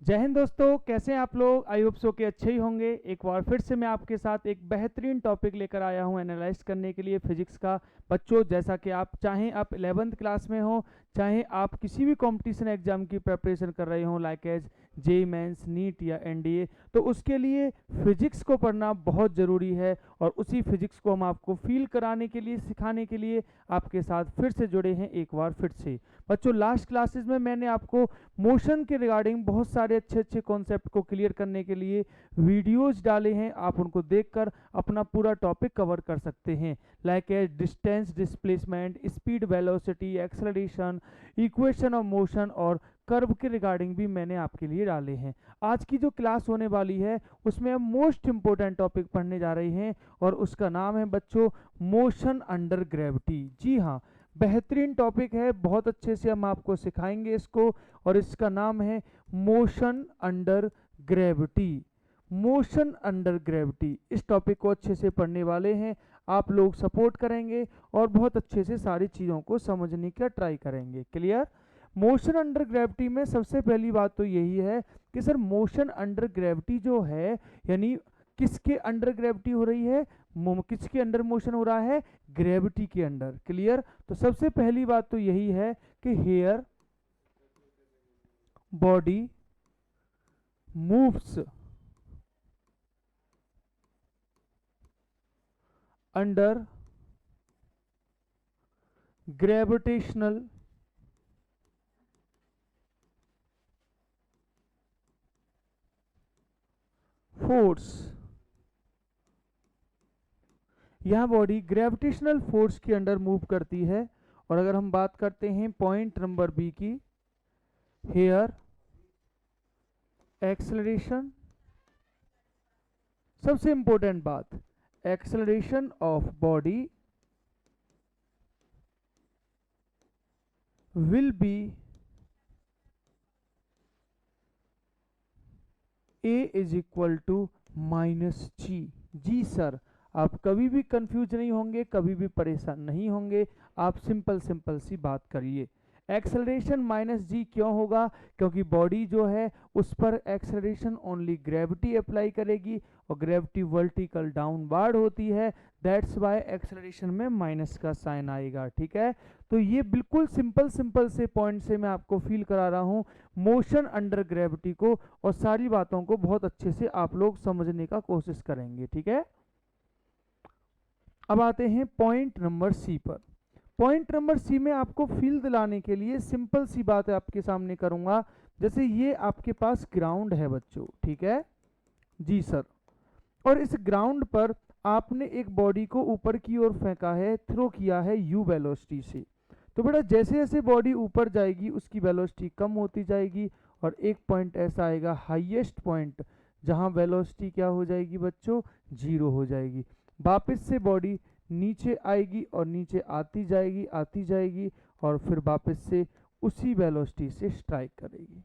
जय हिंद दोस्तों, कैसे हैं आप लोग। आई होप सो के अच्छे ही होंगे। एक बार फिर से मैं आपके साथ एक बेहतरीन टॉपिक लेकर आया हूं एनालाइज करने के लिए फिजिक्स का। बच्चों, जैसा कि आप चाहें आप 11th क्लास में हो, चाहे आप किसी भी कंपटीशन एग्जाम की प्रिपरेशन कर रहे हो like as JEE mains, NEET या एनडीए, तो उसके लिए फिजिक्स को पढ़ना बहुत ज़रूरी है। और उसी फिजिक्स को हम आपको फील कराने के लिए, सिखाने के लिए आपके साथ फिर से जुड़े हैं एक बार फिर से। बच्चों, लास्ट क्लासेस में मैंने आपको मोशन के रिगार्डिंग बहुत सारे अच्छे अच्छे कॉन्सेप्ट को क्लियर करने के लिए वीडियोज डाले हैं। आप उनको देखकर अपना पूरा टॉपिक कवर कर सकते हैं like a distance, displacement, speed, velocity, acceleration, equation of motion और कर्व के रिगार्डिंग भी मैंने आपके लिए डाले हैं। आज की जो क्लास होने वाली है उसमें हम मोस्ट इंपोर्टेंट टॉपिक पढ़ने जा रहे हैं और उसका नाम है बच्चों मोशन अंडर ग्रेविटी। जी हाँ, बेहतरीन टॉपिक है, बहुत अच्छे से हम आपको सिखाएंगे इसको। और इसका नाम है motion under gravity. Motion under gravity, इस टॉपिक को अच्छे से पढ़ने वाले हैं। आप लोग सपोर्ट करेंगे और बहुत अच्छे से सारी चीज़ों को समझने का ट्राई करेंगे। क्लियर। मोशन अंडर ग्रेविटी में सबसे पहली बात तो यही है कि सर मोशन अंडर ग्रेविटी जो है, यानी किसके अंडर ग्रेविटी हो रही है, किसके अंडर मोशन हो रहा है, ग्रेविटी के अंडर। क्लियर। तो सबसे पहली बात तो यही है कि here body moves under gravitational force. यह बॉडी ग्रेविटेशनल फोर्स के अंडर मूव करती है। और अगर हम बात करते हैं पॉइंट नंबर बी की, हेयर एक्सेलरेशन, सबसे इंपॉर्टेंट बात, acceleration of body will be a is equal to minus g. जी सर, आप कभी भी कंफ्यूज नहीं होंगे, कभी भी परेशान नहीं होंगे। आप सिंपल सिंपल सी बात करिए, एक्सेलरेशन माइनस जी क्यों होगा, क्योंकि बॉडी जो है उस पर एक्सेलरेशन ओनली ग्रेविटी अप्लाई करेगी और ग्रेविटी वर्टिकल डाउनवर्ड होती है। दैट्स वाई एक्सेलरेशन में माइनस का साइन आएगा। ठीक है, तो ये बिल्कुल सिंपल सिंपल से पॉइंट से मैं आपको फील करा रहा हूँ मोशन अंडर ग्रेविटी को, और सारी बातों को बहुत अच्छे से आप लोग समझने का कोशिश करेंगे। ठीक है, अब आते हैं पॉइंट नंबर सी पर। पॉइंट नंबर सी में आपको फील दिलाने के लिए सिंपल सी बात आपके सामने करूंगा। जैसे ये आपके पास ग्राउंड है बच्चों, ठीक है जी सर, और इस ग्राउंड पर आपने एक बॉडी को ऊपर की ओर फेंका है, थ्रो किया है यू वेलोसिटी से। तो बेटा जैसे जैसे बॉडी ऊपर जाएगी उसकी वेलोसिटी कम होती जाएगी और एक पॉइंट ऐसा आएगा, हाईएस्ट पॉइंट, जहां वेलोसिटी क्या हो जाएगी बच्चों, जीरो हो जाएगी। वापस से बॉडी नीचे आएगी और नीचे आती जाएगी और फिर वापस से उसी वेलोसिटी से स्ट्राइक करेगी।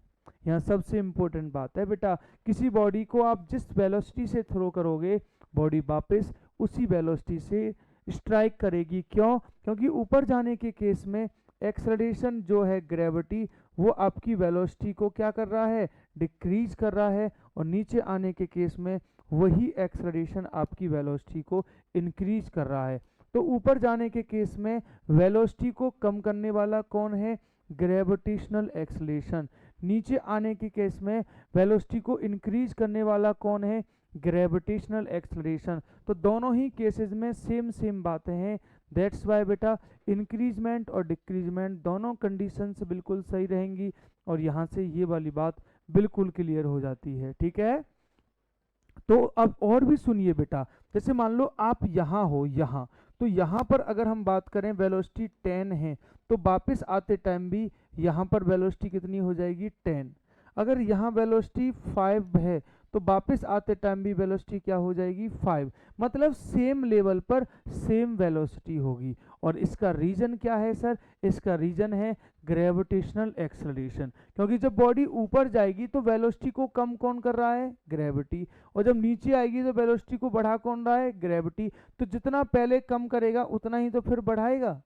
यहाँ सबसे इंपॉर्टेंट बात है बेटा, किसी बॉडी को आप जिस वेलोसिटी से थ्रो करोगे बॉडी वापस उसी वेलोसिटी से स्ट्राइक करेगी। क्यों? क्योंकि ऊपर जाने के केस में एक्सेलरेशन जो है ग्रेविटी, वो आपकी वेलोसिटी को क्या कर रहा है, डिक्रीज कर रहा है, और नीचे आने के केस में वही एक्सेलरेशन आपकी वेलोसिटी को इंक्रीज कर रहा है। तो ऊपर जाने के केस में वेलोसिटी को कम करने वाला कौन है, ग्रेविटेशनल एक्सेलरेशन। नीचे आने के केस में वेलोसिटी को इंक्रीज करने वाला कौन है, ग्रेविटेशनल एक्सेलरेशन। तो दोनों ही केसेस में सेम सेम बातें हैं। दैट्स वाई बेटा इंक्रीजमेंट और डिक्रीजमेंट दोनों कंडीशंस बिल्कुल सही रहेंगी और यहाँ से ये वाली बात बिल्कुल क्लियर हो जाती है। ठीक है, तो अब और भी सुनिए बेटा, जैसे मान लो आप यहाँ हो, यहाँ, तो यहाँ पर अगर हम बात करें वेलोसिटी 10 है, तो वापस आते टाइम भी यहाँ पर वेलोसिटी कितनी हो जाएगी, 10। अगर यहाँ वेलोसिटी 5 है तो वापस आते टाइम भी वेलोसिटी क्या हो जाएगी, 5। मतलब सेम लेवल पर सेम वेलोसिटी होगी। और इसका रीजन क्या है सर, इसका रीजन है ग्रेविटेशनल एक्सेलरेशन। क्योंकि जब बॉडी ऊपर जाएगी तो वेलोसिटी को कम कौन कर रहा है, ग्रेविटी, और जब नीचे आएगी तो वेलोसिटी को बढ़ा कौन रहा है, ग्रेविटी। तो जितना पहले कम करेगा उतना ही तो फिर बढ़ाएगा।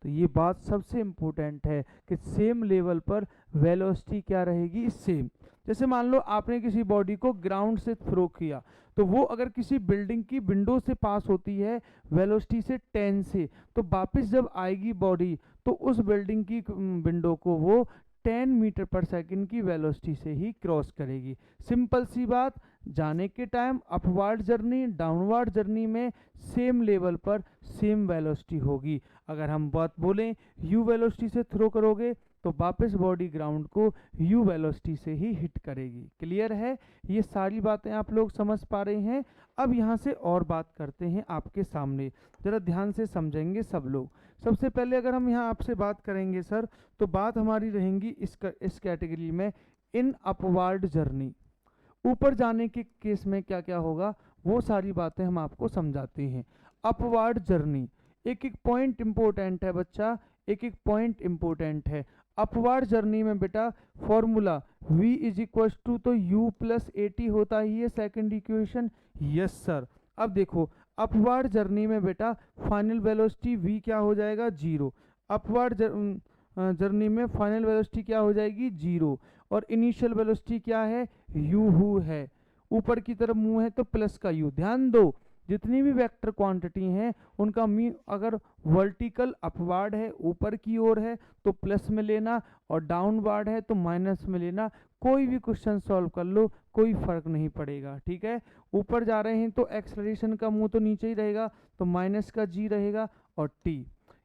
तो ये बात सबसे इम्पोर्टेंट है कि सेम लेवल पर वेलोसिटी क्या रहेगी, सेम। जैसे मान लो आपने किसी बॉडी को ग्राउंड से थ्रो किया, तो वो अगर किसी बिल्डिंग की विंडो से पास होती है वेलोसिटी से 10 से, तो वापस जब आएगी बॉडी तो उस बिल्डिंग की विंडो को वो 10 मीटर पर सेकंड की वेलोसिटी से ही क्रॉस करेगी। सिंपल सी बात, जाने के time upward journey downward journey में सेम लेवल पर सेम वेलोसिटी होगी। अगर हम बात बोलें यू वेलोसिटी से थ्रो करोगे तो वापस बॉडी ग्राउंड को यू वेलोसिटी से ही हिट करेगी। क्लियर है? ये सारी बातें आप लोग समझ पा रहे हैं। अब यहाँ से और बात करते हैं आपके सामने, जरा ध्यान से समझेंगे सब लोग। सबसे पहले अगर हम यहाँ आपसे बात करेंगे सर, तो बात हमारी रहेंगी इस कैटेगरी में इन अपवर्ड जर्नी। ऊपर जाने के केस में क्या क्या होगा वो सारी बातें हम आपको समझाते हैं। अपवर्ड जर्नी, एक एक पॉइंट इंपॉर्टेंट है बच्चा, एक एक पॉइंट इंपॉर्टेंट है। अपवर्ड जर्नी में बेटा formula v is equal to तो u प्लस AT होता ही है, सेकंड इक्वेशन। Yes sir. अब देखो अपवर्ड जर्नी में बेटा फाइनल वेलोसिटी v क्या हो जाएगा, 0। अपवर्ड जर्नी में फाइनल वेलोसिटी क्या हो जाएगी, 0। और इनिशियल वेलोसिटी क्या है, u है। ऊपर की तरफ मुंह है तो प्लस का u। ध्यान दो जितनी भी वेक्टर क्वांटिटी हैं उनका मीन अगर वर्टिकल अपवर्ड है ऊपर की ओर है तो प्लस में लेना, और डाउनवर्ड है तो माइनस में लेना। कोई भी क्वेश्चन सॉल्व कर लो कोई फर्क नहीं पड़ेगा, ठीक है। ऊपर जा रहे हैं तो एक्सेलरेशन का मुंह तो नीचे ही रहेगा, तो माइनस का g रहेगा और t।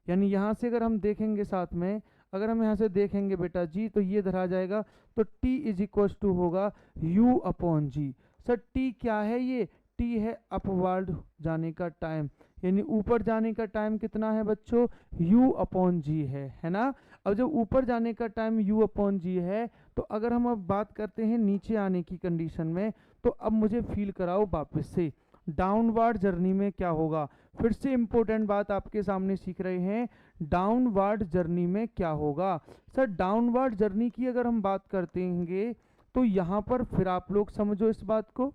यानी यहाँ से अगर हम देखेंगे साथ में, अगर हम यहाँ से देखेंगे बेटा g, तो ये धरा जाएगा, तो t इज इक्वल टू होगा u upon g। Sir t क्या है, ये t है अपवर्ड जाने का टाइम, यानी ऊपर जाने का टाइम कितना है बच्चों, u अपॉन g है ना। अब जब ऊपर जाने का टाइम u अपॉन g है, तो अगर हम अब बात करते हैं नीचे आने की कंडीशन में, तो अब मुझे फील कराओ वापस से डाउनवर्ड जर्नी में क्या होगा। फिर से इंपॉर्टेंट बात आपके सामने सीख रहे हैं, डाउनवर्ड जर्नी में क्या होगा। सर डाउनवर्ड जर्नी की अगर हम बात करते हैं तो यहाँ पर फिर आप लोग समझो इस बात को,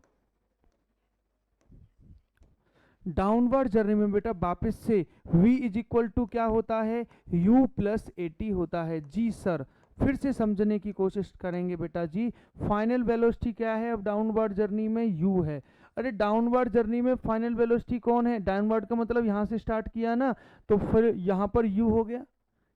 डाउनवर्ड जर्नी में बेटा वापस से v इज इक्वल टू क्या होता है, u प्लस AT होता है। जी सर, फिर से समझने की कोशिश करेंगे बेटा जी। फाइनल वेलोसिटी क्या है अब डाउनवर्ड जर्नी में, u है। अरे डाउनवर्ड जर्नी में फाइनल वेलोसिटी कौन है, डाउनवर्ड का मतलब यहाँ से स्टार्ट किया ना, तो फिर यहाँ पर u हो गया।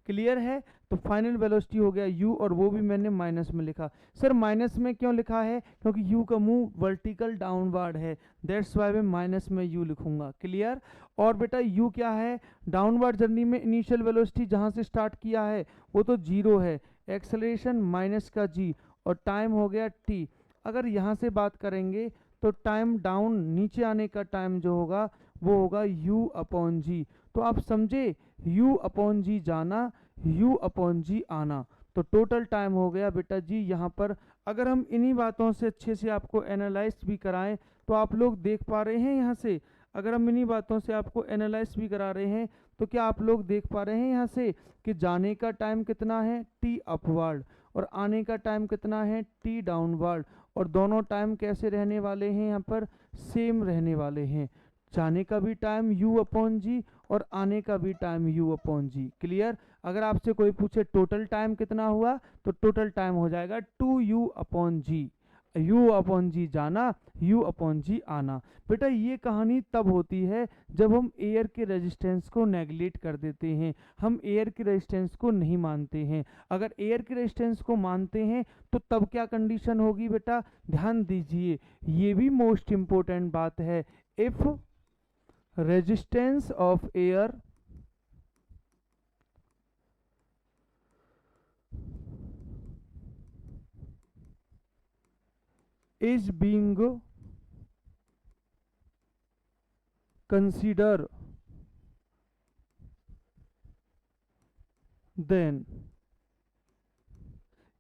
क्लियर है? तो फाइनल वेलोसिटी हो गया u, और वो भी मैंने माइनस में लिखा। सर माइनस में क्यों लिखा है, क्योंकि u का मुंह वर्टिकल डाउनवर्ड है, दैट्स वाई मैं माइनस में u लिखूंगा। क्लियर? और बेटा u क्या है, डाउनवर्ड जर्नी में इनिशियल वेलोसिटी जहां से स्टार्ट किया है वो तो 0 है, एक्सेलरेशन माइनस का g, और टाइम हो गया t। अगर यहाँ से बात करेंगे तो टाइम डाउन नीचे आने का टाइम जो होगा वो होगा u अपॉन जी। तो आप समझे, u अपॉन जी जाना, u अपॉन जी आना, तो टोटल टाइम हो गया बेटा जी यहाँ पर। अगर हम इन्हीं बातों से अच्छे से आपको एनालाइज भी कराएं तो आप लोग देख पा रहे हैं यहाँ से, अगर हम इन्हीं बातों से आपको एनालाइज भी करा रहे हैं तो क्या आप लोग देख पा रहे हैं यहाँ से कि जाने का टाइम कितना है, t अपवर्ड, और आने का टाइम कितना है, t डाउनवर्ड, और दोनों टाइम कैसे रहने वाले हैं यहाँ पर, सेम रहने वाले हैं। जाने का भी टाइम u अपॉन जी और आने का भी टाइम u अपॉन जी। क्लियर? अगर आपसे कोई पूछे टोटल टाइम कितना हुआ, तो टोटल टाइम हो जाएगा 2u अपॉन जी। u अपॉन जी जाना, u अपॉन जी आना। बेटा ये कहानी तब होती है जब हम एयर के रेजिस्टेंस को नेगलेक्ट कर देते हैं, हम एयर के रेजिस्टेंस को नहीं मानते हैं। अगर एयर के रेजिस्टेंस को मानते हैं तो तब क्या कंडीशन होगी बेटा, ध्यान दीजिए, ये भी मोस्ट इंपॉर्टेंट बात है। If resistance of air is being considered, then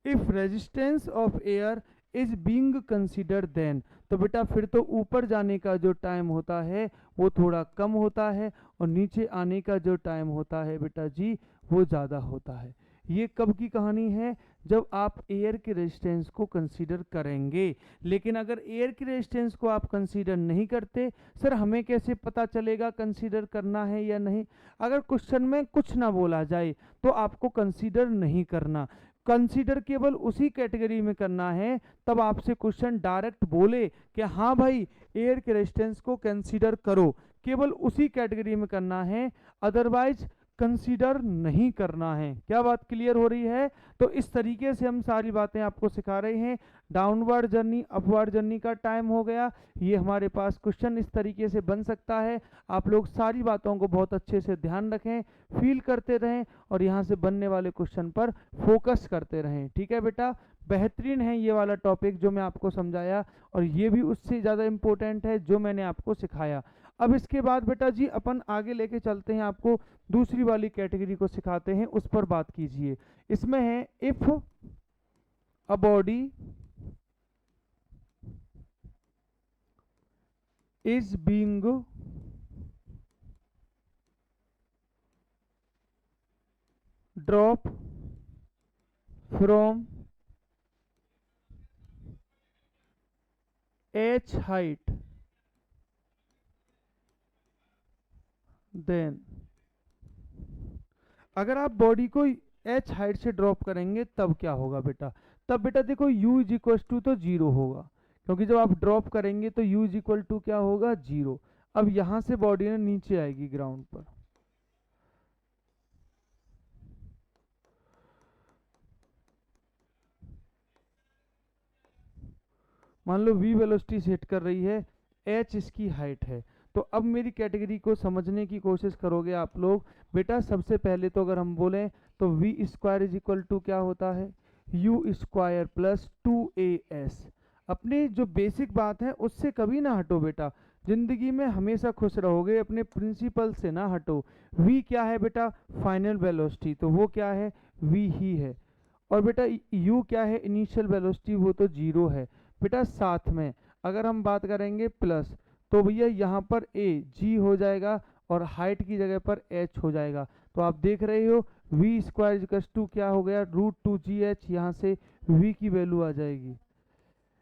if resistance of air is being considered then, तो बेटा फिर तो ऊपर जाने का जो टाइम होता है वो थोड़ा कम होता है, और नीचे आने का जो टाइम होता है बेटा जी वो ज़्यादा होता है। ये कब की कहानी है, जब आप एयर के रेजिस्टेंस को कंसीडर करेंगे। लेकिन अगर एयर के रेजिस्टेंस को आप कंसीडर नहीं करते, सर हमें कैसे पता चलेगा कंसीडर करना है या नहीं। अगर क्वेश्चन में कुछ ना बोला जाए तो आपको कंसीडर नहीं करना, कंसीडर केवल उसी कैटेगरी में करना है तब आपसे क्वेश्चन डायरेक्ट बोले कि हाँ भाई एयर के रेजिस्टेंस को कंसीडर करो, केवल उसी कैटेगरी में करना है, अदरवाइज कंसीडर नहीं करना है। क्या बात क्लियर हो रही है। तो इस तरीके से हम सारी बातें आपको सिखा रहे हैं। डाउनवर्ड जर्नी अपवर्ड जर्नी का टाइम हो गया, ये हमारे पास क्वेश्चन इस तरीके से बन सकता है। आप लोग सारी बातों को बहुत अच्छे से ध्यान रखें, फील करते रहें और यहाँ से बनने वाले क्वेश्चन पर फोकस करते रहें। ठीक है बेटा, बेहतरीन है ये वाला टॉपिक जो मैं आपको समझाया, और ये भी उससे ज़्यादा इम्पोर्टेंट है जो मैंने आपको सिखाया। अब इसके बाद बेटा जी अपन आगे लेके चलते हैं, आपको दूसरी वाली कैटेगरी को सिखाते हैं, उस पर बात कीजिए। इसमें है if a body is being drop from h height, then अगर आप बॉडी को h हाइट से ड्रॉप करेंगे तब क्या होगा बेटा। तब बेटा देखो u इज इक्वल टू तो जीरो होगा, क्योंकि जब आप ड्रॉप करेंगे तो u इज इक्वल टू क्या होगा, जीरो। अब यहां से बॉडी ने नीचे आएगी ग्राउंड पर, मान लो v वेलोसिटी से हिट कर रही है, h इसकी हाइट है। तो अब मेरी कैटेगरी को समझने की कोशिश करोगे आप लोग। बेटा सबसे पहले तो अगर हम बोलें तो v square is equal to क्या होता है, u स्क्वायर प्लस 2as। अपनी जो बेसिक बात है उससे कभी ना हटो बेटा, जिंदगी में हमेशा खुश रहोगे, अपने प्रिंसिपल से ना हटो। v क्या है बेटा, फाइनल वेलोसिटी, तो वो क्या है, v ही है। और बेटा u क्या है, इनिशियल वेलोसिटी, वो तो जीरो है। बेटा साथ में अगर हम बात करेंगे प्लस, तो भैया यहाँ पर a g हो जाएगा और हाइट की जगह पर h हो जाएगा। तो आप देख रहे हो v स्क्वायर इक्वल्स टू क्या हो गया, √2gh। यहाँ से v की वैल्यू आ जाएगी,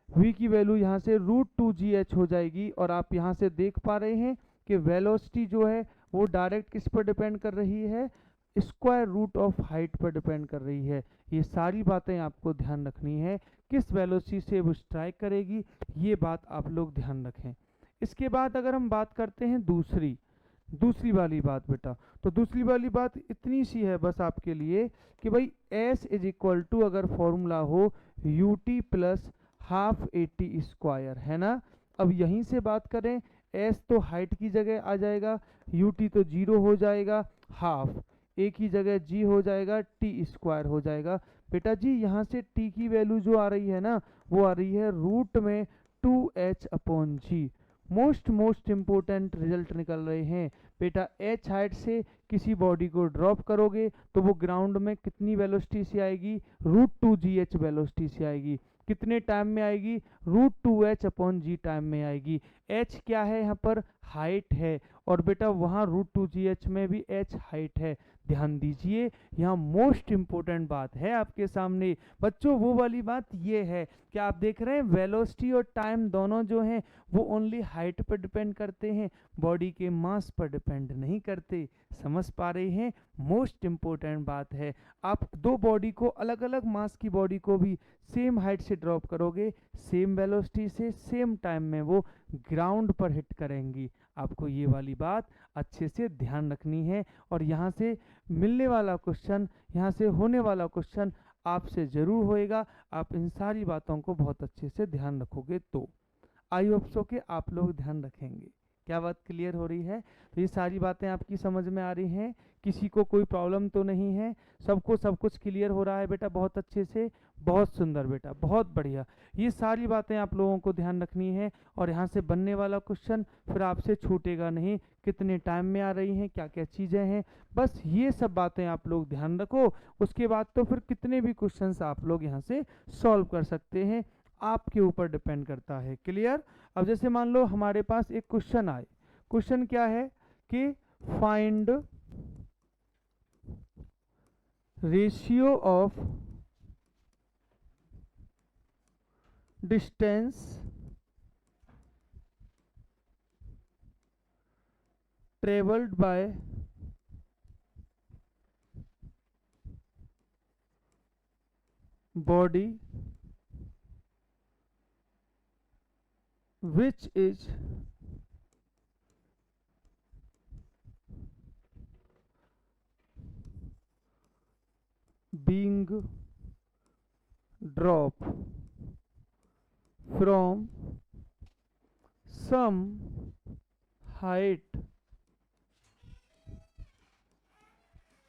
v की वैल्यू यहाँ से √2gh हो जाएगी। और आप यहाँ से देख पा रहे हैं कि वेलोसिटी जो है वो डायरेक्ट किस पर डिपेंड कर रही है, स्क्वायर रूट ऑफ हाइट पर डिपेंड कर रही है। ये सारी बातें आपको ध्यान रखनी है, किस वेलोसिटी से वो स्ट्राइक करेगी, ये बात आप लोग ध्यान रखें। इसके बाद अगर हम बात करते हैं दूसरी वाली बात बेटा, तो दूसरी वाली बात इतनी सी है बस आपके लिए कि भाई s इज इक्वल टू अगर फॉर्मूला हो ut प्लस हाफ 80 स्क्वायर, है ना। अब यहीं से बात करें, s तो हाइट की जगह आ जाएगा, ut तो जीरो हो जाएगा, हाफ a की जगह g हो जाएगा, t स्क्वायर हो जाएगा। बेटा जी यहाँ से t की वैल्यू जो आ रही है ना, वो आ रही है रूट में 2h अपॉन जी। मोस्ट इंपोर्टेंट रिजल्ट निकल रहे हैं बेटा। h हाइट से किसी बॉडी को ड्रॉप करोगे तो वो ग्राउंड में कितनी वेलोसिटी से आएगी, √2gh वेलोसिटी से आएगी। कितने टाइम में आएगी, √2h अपॉन जी टाइम में आएगी। h क्या है यहाँ पर, हाइट है, और बेटा वहाँ √2gh में भी h हाइट है। ध्यान दीजिए, यहाँ मोस्ट इंपोर्टेंट बात है आपके सामने बच्चों। वो वाली बात ये है कि आप देख रहे हैं वेलोसिटी और टाइम दोनों जो हैं वो ओनली हाइट पर डिपेंड करते हैं, बॉडी के मास पर डिपेंड नहीं करते। समझ पा रहे हैं, मोस्ट इंपोर्टेंट बात है। आप दो बॉडी को, अलग अलग मास की बॉडी को भी सेम हाइट से ड्रॉप करोगे, सेम वेलोसिटी से सेम टाइम में वो ग्राउंड पर हिट करेंगी। आपको ये वाली बात अच्छे से ध्यान रखनी है, और यहाँ से मिलने वाला क्वेश्चन, यहाँ से होने वाला क्वेश्चन आपसे जरूर होएगा। आप इन सारी बातों को बहुत अच्छे से ध्यान रखोगे तो आई होप सो के आप लोग ध्यान रखेंगे। क्या बात क्लियर हो रही है। तो ये सारी बातें आपकी समझ में आ रही हैं, किसी को कोई प्रॉब्लम तो नहीं है, सबको सब कुछ क्लियर हो रहा है बेटा, बहुत अच्छे से, बहुत सुंदर बेटा, बहुत बढ़िया। ये सारी बातें आप लोगों को ध्यान रखनी है, और यहाँ से बनने वाला क्वेश्चन फिर आपसे छूटेगा नहीं, कितने टाइम में आ रही हैं, क्या क्या चीज़ें हैं, बस ये सब बातें आप लोग ध्यान रखो। उसके बाद तो फिर कितने भी क्वेश्चंस आप लोग यहाँ से सॉल्व कर सकते हैं, आपके ऊपर डिपेंड करता है। क्लियर। अब जैसे मान लो हमारे पास एक क्वेश्चन आए, क्वेश्चन क्या है कि find ratio of distance travelled by body which is being dropped from some height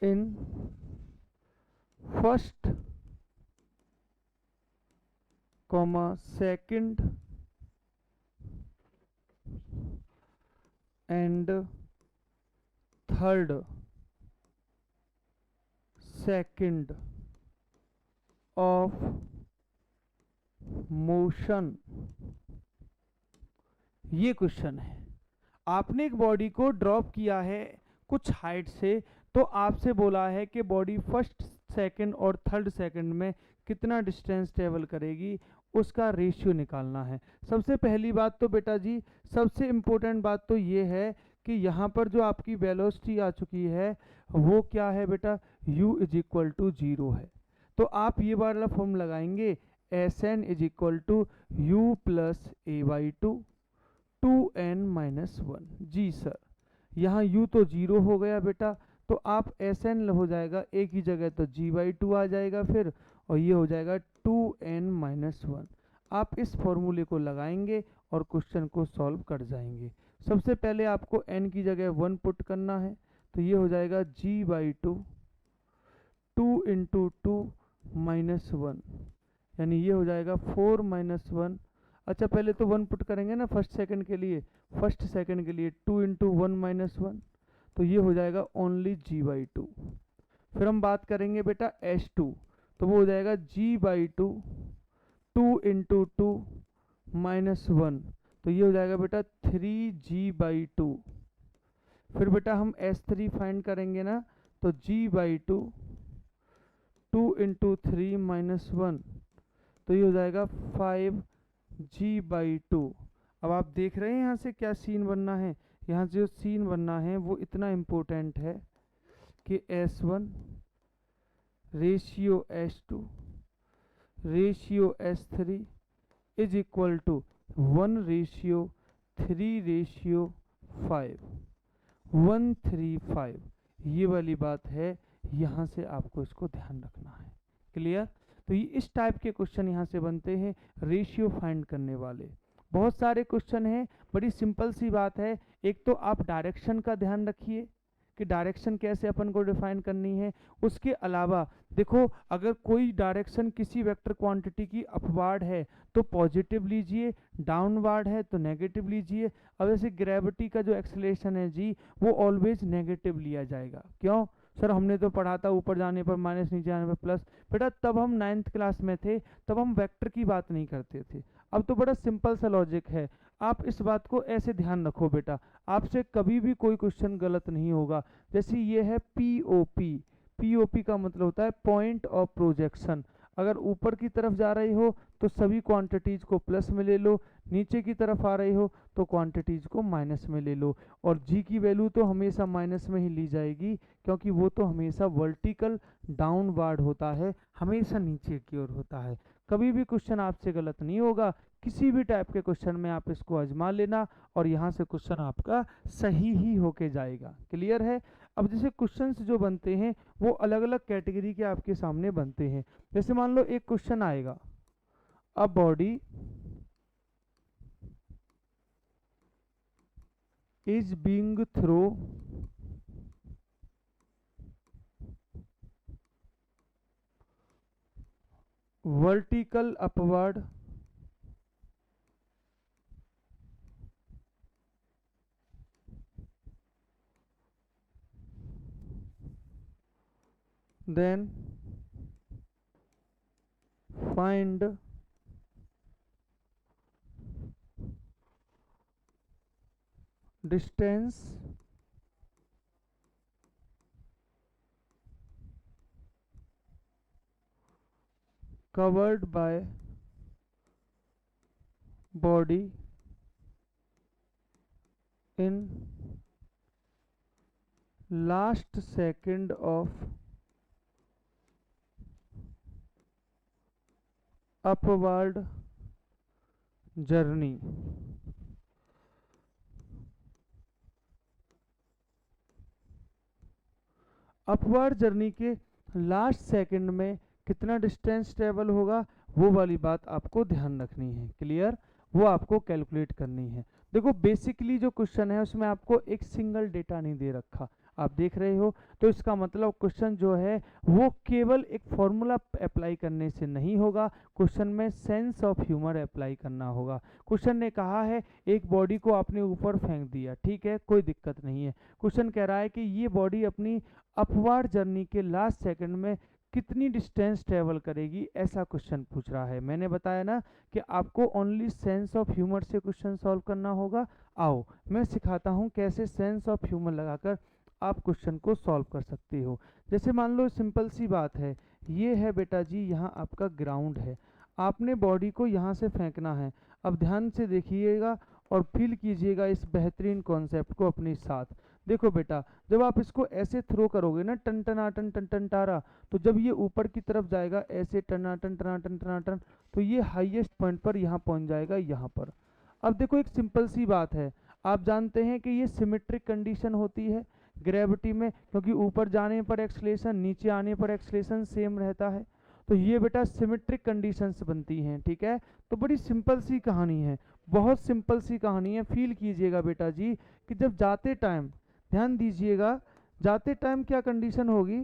in first second and third second of motion. ये क्वेश्चन है, आपने एक बॉडी को ड्रॉप किया है कुछ हाइट से, तो आपसे बोला है कि बॉडी फर्स्ट सेकंड और थर्ड सेकंड में कितना डिस्टेंस ट्रेवल करेगी, उसका रेशियो निकालना है। सबसे पहली बात तो बेटा जी, सबसे इम्पोर्टेंट बात तो ये है कि यहाँ पर जो आपकी वेलोसिटी आ चुकी है वो क्या है बेटा, u इज इक्वल टू 0 है। तो आप ये वाला फॉर्म लगाएंगे, Sn is equal to u plus a by two 2n-1। जी सर, यहाँ u तो 0 हो गया बेटा, तो आप Sn हो जाएगा a की जगह तो g/2 आ जाएगा फिर, और ये हो जाएगा 2n-1। आप इस फॉर्मूले को लगाएंगे और क्वेश्चन को सॉल्व कर जाएंगे। सबसे पहले आपको n की जगह 1 पुट करना है, तो ये हो जाएगा g/2 2 इंटू 2 -1, यानी ये हो जाएगा 4 - 1। अच्छा पहले तो 1 पुट करेंगे ना फर्स्ट सेकंड के लिए, फर्स्ट सेकंड के लिए 2 इंटू 1 -1, तो ये हो जाएगा ओनली g/2। फिर हम बात करेंगे बेटा h2, तो वो हो जाएगा g/2 2 इंटू 2 -1, तो ये हो जाएगा बेटा 3g/2। फिर बेटा हम s3 फाइंड करेंगे ना, तो g/2 2 इंटू 3 -1, तो ये हो जाएगा 5g/2। अब आप देख रहे हैं यहाँ से क्या सीन बनना है, यहाँ से जो सीन बनना है वो इतना इम्पोर्टेंट है कि S1 ratio S2 ratio S3 is equal to 1:3:5 1:3:5। ये वाली बात है, यहाँ से आपको इसको ध्यान रखना है। क्लियर? तो ये इस टाइप के क्वेश्चन यहाँ से बनते हैं रेशियो फाइंड करने वाले। बहुत सारे क्वेश्चन हैं, बड़ी सिंपल सी बात है। एक तो आप डायरेक्शन का ध्यान रखिए कि डायरेक्शन कैसे अपन को डिफाइन करनी है। उसके अलावा देखो, अगर कोई डायरेक्शन किसी वेक्टर क्वांटिटी की अपवार्ड है तो पॉजिटिव लीजिए, डाउनवार्ड है तो नेगेटिव लीजिए। अब जैसे ग्रेविटी का जो एक्सेलरेशन है जी, वो ऑलवेज नेगेटिव लिया जाएगा। क्यों सर, हमने तो पढ़ा था ऊपर जाने पर माइनस, नीचे जाने पर प्लस। बेटा तब हम 9th क्लास में थे, तब हम वेक्टर की बात नहीं करते थे। अब तो बड़ा सिंपल सा लॉजिक है, आप इस बात को ऐसे ध्यान रखो बेटा, आपसे कभी भी कोई क्वेश्चन गलत नहीं होगा। जैसे ये है पीओपी, पीओपी का मतलब होता है पॉइंट ऑफ प्रोजेक्शन। अगर ऊपर की तरफ जा रही हो तो सभी क्वांटिटीज को प्लस में ले लो, नीचे की तरफ आ रही हो तो क्वांटिटीज को माइनस में ले लो। और जी की वैल्यू तो हमेशा माइनस में ही ली जाएगी, क्योंकि वो तो हमेशा वर्टिकल डाउनवार्ड होता है, हमेशा नीचे की ओर होता है। कभी भी क्वेश्चन आपसे गलत नहीं होगा, किसी भी टाइप के क्वेश्चन में आप इसको आजमा लेना और यहाँ से क्वेश्चन आपका सही ही होके जाएगा। क्लियर है? अब जैसे क्वेश्चंस जो बनते हैं वो अलग अलग कैटेगरी के आपके सामने बनते हैं। जैसे मान लो एक क्वेश्चन आएगा, a body is being throw vertical upward then find distance covered by body in last second of upward journey। Upward journey के लास्ट सेकंड में कितना डिस्टेंस ट्रेवल होगा, वो वाली बात आपको ध्यान रखनी है। क्लियर? वो आपको कैलकुलेट करनी है। देखो बेसिकली जो क्वेश्चन है उसमें आपको एक सिंगल डेटा नहीं दे रखा, आप देख रहे हो, तो इसका मतलब क्वेश्चन जो है वो केवल एक फॉर्मूला अप्लाई करने से नहीं होगा, क्वेश्चन में सेंस ऑफ ह्यूमर अप्लाई करना होगा। क्वेश्चन ने कहा है एक बॉडी को आपने ऊपर फेंक दिया, ठीक है, कोई दिक्कत नहीं है। क्वेश्चन कह रहा है कि ये बॉडी अपनी अपवार्ड जर्नी के लास्ट सेकंड में कितनी डिस्टेंस ट्रेवल करेगी, ऐसा क्वेश्चन पूछ रहा है। मैंने बताया ना कि आपको ओनली सेंस ऑफ ह्यूमर से क्वेश्चन सॉल्व करना होगा। आओ मैं सिखाता हूँ कैसे सेंस ऑफ ह्यूमर लगाकर आप क्वेश्चन को सॉल्व कर सकते हो। जैसे मान लो सिंपल सी बात है, ये है बेटा जी यहाँ आपका ग्राउंड है, आपने बॉडी को यहाँ से फेंकना है। अब ध्यान से देखिएगा और फील कीजिएगा इस बेहतरीन कॉन्सेप्ट को अपने साथ। देखो बेटा, जब आप इसको ऐसे थ्रो करोगे ना टन टना टन टन टन टारा, तो जब ये ऊपर की तरफ जाएगा ऐसे टना टन टना टन टना टन, तो ये हाईएस्ट पॉइंट पर यहाँ पहुँच जाएगा, यहाँ पर। अब देखो एक सिंपल सी बात है, आप जानते हैं कि ये सिमेट्रिक कंडीशन होती है ग्रेविटी में, क्योंकि ऊपर जाने पर एक्सलेशन, नीचे आने पर एक्सलेशन सेम रहता है। तो ये बेटा सिमेट्रिक कंडीशंस बनती हैं, ठीक है। तो बड़ी सिंपल सी कहानी है, बहुत सिंपल सी कहानी है। फील कीजिएगा बेटा जी कि जब जाते टाइम, ध्यान दीजिएगा, जाते टाइम क्या कंडीशन होगी,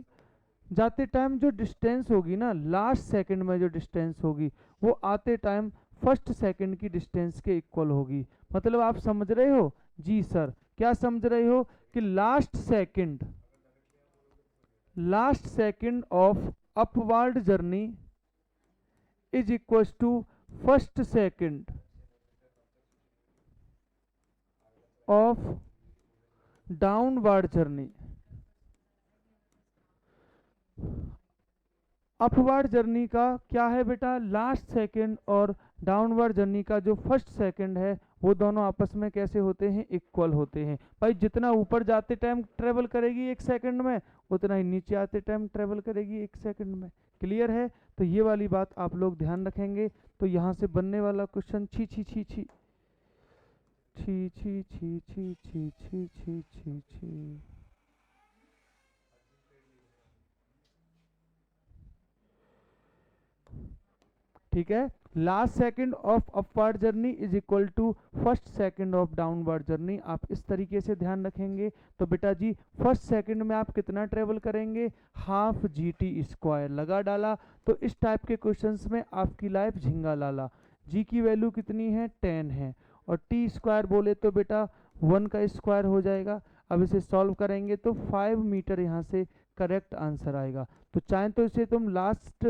जाते टाइम जो डिस्टेंस होगी ना, लास्ट सेकंड में जो डिस्टेंस होगी वो आते टाइम फर्स्ट सेकंड की डिस्टेंस के इक्वल होगी। मतलब आप समझ रहे हो? जी सर। क्या समझ रहे हो कि last second of upward journey is equal to first second of downward journey. Upward journey का क्या है बेटा, लास्ट सेकंड, और डाउनवर्ड जर्नी का जो फर्स्ट सेकंड है वो दोनों आपस में कैसे होते हैं, इक्वल होते हैं। भाई जितना ऊपर जाते टाइम ट्रेवल करेगी एक सेकंड में, उतना ही नीचे आते टाइम ट्रेवल करेगी एक सेकंड में। क्लियर है? तो ये वाली बात आप लोग ध्यान रखेंगे। तो यहाँ से बनने वाला क्वेश्चन छी छी छी छी छी छी छी छी छी छी छी छी छी, ठीक है। Last second of upward journey is equal to first second of downward journey. आप इस तरीके से ध्यान रखेंगे। तो बेटा जी फर्स्ट सेकंड में आप कितना ट्रेवल करेंगे, हाफ जी टी स्क्वायर लगा डाला। तो इस टाइप के क्वेश्चंस में आपकी लाइफ झिंगा लाला। जी की वैल्यू कितनी है, 10 है, और टी स्क्वायर बोले तो बेटा 1 का स्क्वायर हो जाएगा। अब इसे सॉल्व करेंगे तो 5 मीटर यहाँ से करेक्ट आंसर आएगा। तो चाहे तो इसे तुम लास्ट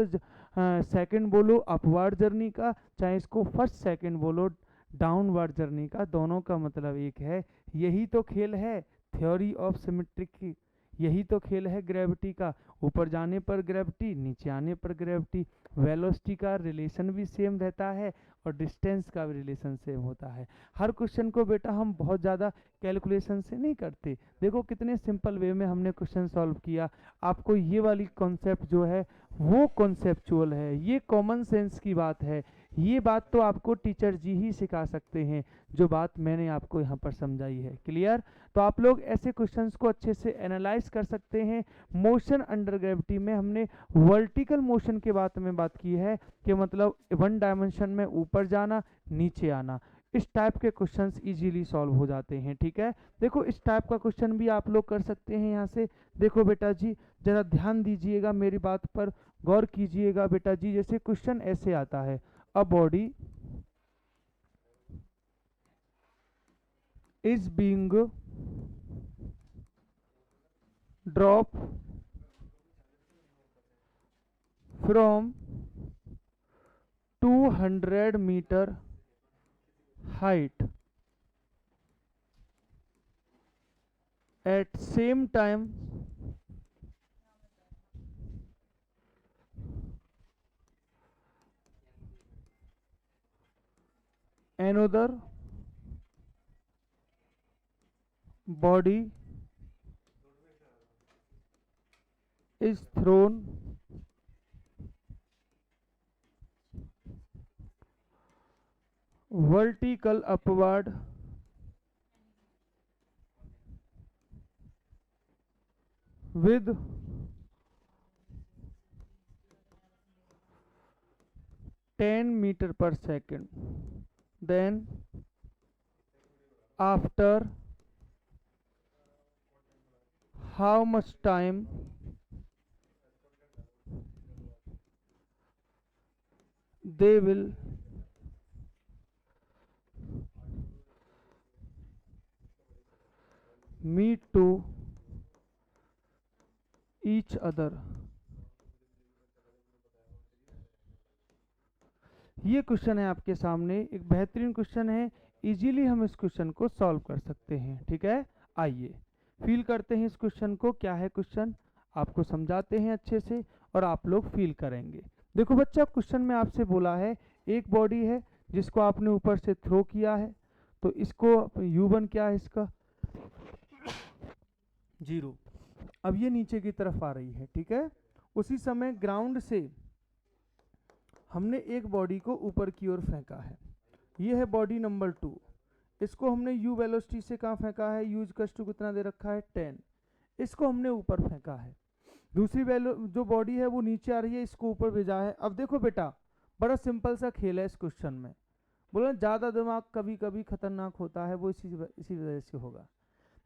सेकंड बोलो अपवर्ड जर्नी का, चाहे इसको फर्स्ट सेकंड बोलो डाउनवर्ड जर्नी का, दोनों का मतलब एक है। यही तो खेल है थ्योरी ऑफ सिमेट्रिक की, यही तो खेल है ग्रेविटी का। ऊपर जाने पर ग्रेविटी, नीचे आने पर ग्रेविटी। वेलोसिटी का रिलेशन भी सेम रहता है और डिस्टेंस का भी रिलेशन सेम होता है। हर क्वेश्चन को बेटा हम बहुत ज़्यादा कैलकुलेशन से नहीं करते। देखो कितने सिंपल वे में हमने क्वेश्चन सॉल्व किया। आपको ये वाली कॉन्सेप्ट जो है वो कॉन्सेप्चुअल है, ये कॉमन सेंस की बात है। ये बात तो आपको टीचर जी ही सिखा सकते हैं, जो बात मैंने आपको यहाँ पर समझाई है। क्लियर? तो आप लोग ऐसे क्वेश्चंस को अच्छे से एनालाइज कर सकते हैं। मोशन अंडर ग्रेविटी में हमने वर्टिकल मोशन के बारे में बात की है, कि मतलब 1 डायमेंशन में ऊपर जाना, नीचे आना। इस टाइप के क्वेश्चंस इजीली सॉल्व हो जाते हैं, ठीक है। देखो इस टाइप का क्वेश्चन भी आप लोग कर सकते हैं यहाँ से। देखो बेटा जी जरा ध्यान दीजिएगा, मेरी बात पर गौर कीजिएगा बेटा जी। जैसे क्वेश्चन ऐसे आता है, a body is being drop from 200 meter height at same time another body is thrown vertical upward with 10 meter per second, then after how much time they will meet to each other। ये question है आपके सामने, एक बेहतरीन question है, easily हम इस question को सॉल्व कर सकते हैं। ठीक है, आइए फील करते हैं इस क्वेश्चन को। क्या है क्वेश्चन, आपको समझाते हैं अच्छे से और आप लोग फील करेंगे। देखो बच्चा, क्वेश्चन में आपसे बोला है एक बॉडी है जिसको आपने ऊपर से थ्रो किया है, तो इसको u1 क्या है इसका 0। अब ये नीचे की तरफ आ रही है, ठीक है। उसी समय ग्राउंड से हमने एक बॉडी को ऊपर की ओर फेंका है, ये है बॉडी नंबर 2। इसको हमने u वेलोसिटी से कहाँ फेंका है, u इक्वल्स टू कितना दे रखा है 10, इसको हमने ऊपर फेंका है। दूसरी जो बॉडी है वो नीचे आ रही है, इसको ऊपर भेजा है। अब देखो बेटा, बड़ा सिंपल सा खेल है इस क्वेश्चन में। बोला ज़्यादा दिमाग कभी कभी खतरनाक होता है, वो इसी वजह से होगा।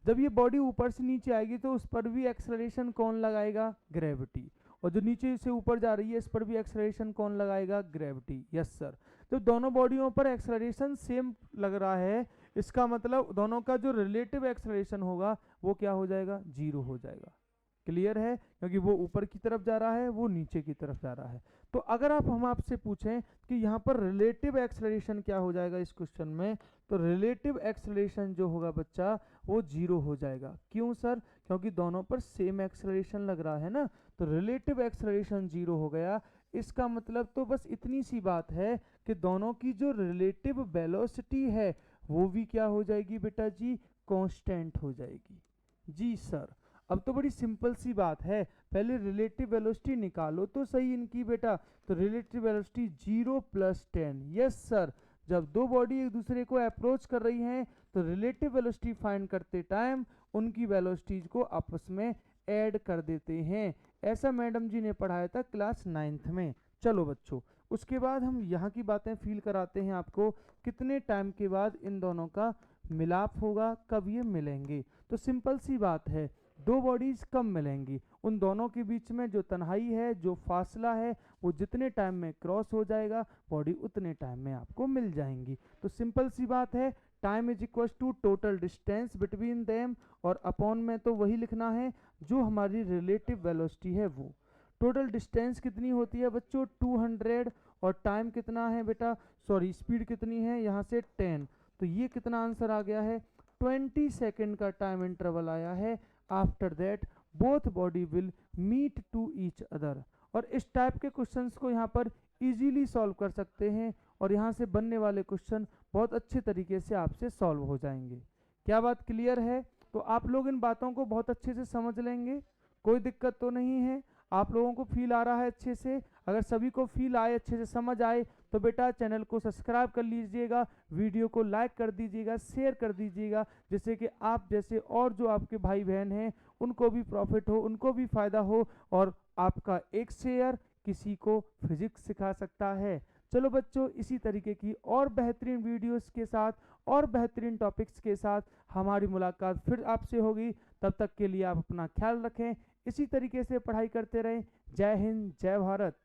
जब ये बॉडी ऊपर से नीचे आएगी तो उस पर भी एक्सेलरेशन कौन लगाएगा, ग्रेविटी। और जो नीचे से ऊपर जा रही है इस पर भी एक्सेलरेशन कौन लगाएगा, ग्रेविटी। Yes sir. तो दोनों बॉडियों पर एक्सेलरेशन सेम लग रहा है, इसका मतलब दोनों का जो रिलेटिव एक्सेलरेशन होगा वो क्या हो जाएगा, 0 हो जाएगा। क्लियर है, क्योंकि वो ऊपर की तरफ जा रहा है, वो नीचे की तरफ जा रहा है। तो अगर हम आपसे पूछें कि यहाँ पर रिलेटिव एक्सेलरेशन क्या हो जाएगा इस क्वेश्चन में, तो रिलेटिव एक्सेलरेशन जो होगा बच्चा वो 0 हो जाएगा। क्यों सर, क्योंकि दोनों पर सेम एक्सेलरेशन लग रहा है ना, तो रिलेटिव एक्सेलरेशन 0 हो गया। इसका मतलब तो बस इतनी सी बात है कि दोनों की जो रिलेटिव वेलोसिटी है वो भी क्या हो जाएगी बेटा जी, कांस्टेंट हो जाएगी। जी सर। अब तो बड़ी सिंपल सी बात है, पहले रिलेटिव वेलोसिटी निकालो तो सही इनकी बेटा। तो रिलेटिव वेलोसिटी 0 + 10। Yes sir. जब दो बॉडी एक दूसरे को अप्रोच कर रही हैं तो रिलेटिव वेलोसिटी फाइंड करते टाइम उनकी वेलोसिटीज को आपस में ऐड कर देते हैं। ऐसा मैडम जी ने पढ़ाया था क्लास 9th में। चलो बच्चों, उसके बाद हम यहाँ की बातें फील कराते हैं आपको, कितने टाइम के बाद इन दोनों का मिलाप होगा, कब ये मिलेंगे। तो सिंपल सी बात है, दो बॉडीज कब मिलेंगी, उन दोनों के बीच में जो तन्हाई है, जो फासला है, वो जितने टाइम में क्रॉस हो जाएगा बॉडी उतने टाइम में आपको मिल जाएंगी। तो सिंपल सी बात है, time is equal to total distance between them, और अपॉन में तो वही लिखना है जो हमारी रिलेटिव वेलोसिटी है वो। टोटल डिस्टेंस कितनी होती है बच्चों, 200, और टाइम कितना है बेटा, सॉरी स्पीड कितनी है यहाँ से 10। तो ये कितना आंसर आ गया है, 20 सेकेंड का टाइम इंटरवल आया है। After that both body will meet to each other. और इस टाइप के क्वेश्चंस को यहाँ पर इजीली सॉल्व कर सकते हैं, और यहाँ से बनने वाले क्वेश्चन बहुत अच्छे तरीके से आपसे सॉल्व हो जाएंगे। क्या बात क्लियर है? तो आप लोग इन बातों को बहुत अच्छे से समझ लेंगे, कोई दिक्कत तो नहीं है। आप लोगों को फील आ रहा है अच्छे से? अगर सभी को फील आए, अच्छे से समझ आए, तो बेटा चैनल को सब्सक्राइब कर लीजिएगा, वीडियो को लाइक कर दीजिएगा, शेयर कर दीजिएगा, जिससे कि आप जैसे और जो आपके भाई बहन हैं उनको भी प्रॉफिट हो, उनको भी फायदा हो, और आपका एक शेयर किसी को फिजिक्स सिखा सकता है। चलो बच्चों, इसी तरीके की और बेहतरीन वीडियोस के साथ और बेहतरीन टॉपिक्स के साथ हमारी मुलाकात फिर आपसे होगी। तब तक के लिए आप अपना ख्याल रखें, इसी तरीके से पढ़ाई करते रहें। जय हिंद, जय भारत।